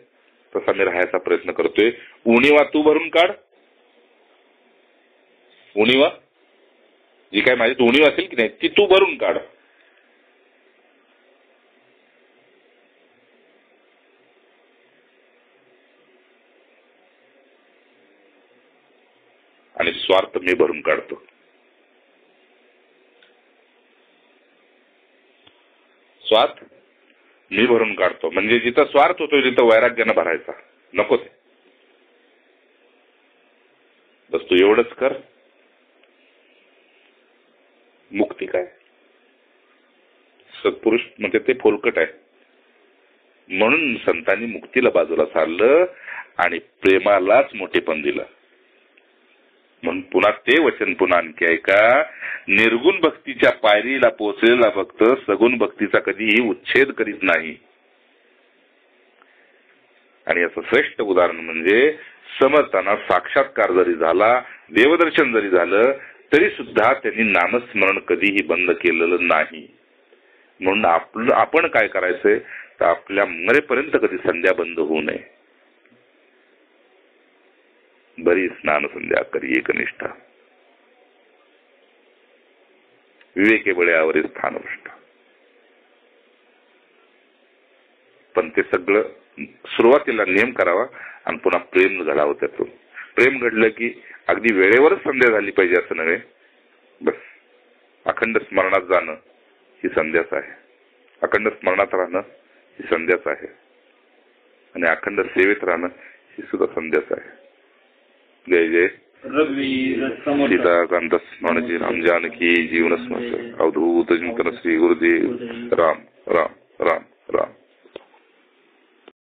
Speaker 1: तसा मी राहायचा प्रयत्न करतोय. उणीवा तू भरून काढ. उणीवा जी काय माझी उणीव असेल की नाही ती तू भरून काढ. आणि स्वार्थ मी भरून काढतो. स्वार्थ मी भरून काढतो. म्हणजे जिथं स्वार्थ होतो तिथं वैराग्यानं भरायचा नको ते. बस तू एवढंच कर. मुक्ती काय? सत्पुरुष म्हणजे ते फोलकट आहे. म्हणून संतांनी मुक्तीला बाजूला सारलं आणि प्रेमालाच मोठेपण दिलं. म्हणून पुन्हा ते वचन पुन्हा आणखी ऐका. निर्गुण भक्तीच्या पायरीला पोहोचलेला भक्त सगुण भक्तीचा कधीही उच्छेद करीत नाही. आणि याचं श्रेष्ठ उदाहरण म्हणजे समर्थांना साक्षात्कार जरी झाला, देवदर्शन जरी झालं, तरी सुद्धा त्यांनी नामस्मरण कधीही बंद केलेलं नाही. म्हणून आपण काय करायचंय तर आपल्या मरेपर्यंत कधी संध्या बंद होऊ नये. बरी स्नान संध्या करी एकनिष्ठा, विवेके बळ्यावरील स्थानभ्रष्ट. पण ते सगळं सुरुवातीला नियम करावा आणि पुन्हा प्रेम घडावं. त्यातून प्रेम घडलं की अगदी वेळेवरच संध्या झाली पाहिजे असं नव्हे. बस अखंड स्मरणात जाणं ही संध्याच आहे. अखंड स्मरणात राहणं ही संध्याच आहे. आणि अखंड सेवेत राहणं ही सुद्धा संध्याच आहे. जय जय सीताकांत स्मरणजी राम जानकी जीवन स्मरण अवधूत चिंतन श्री गुरुदेव. राम राम राम राम.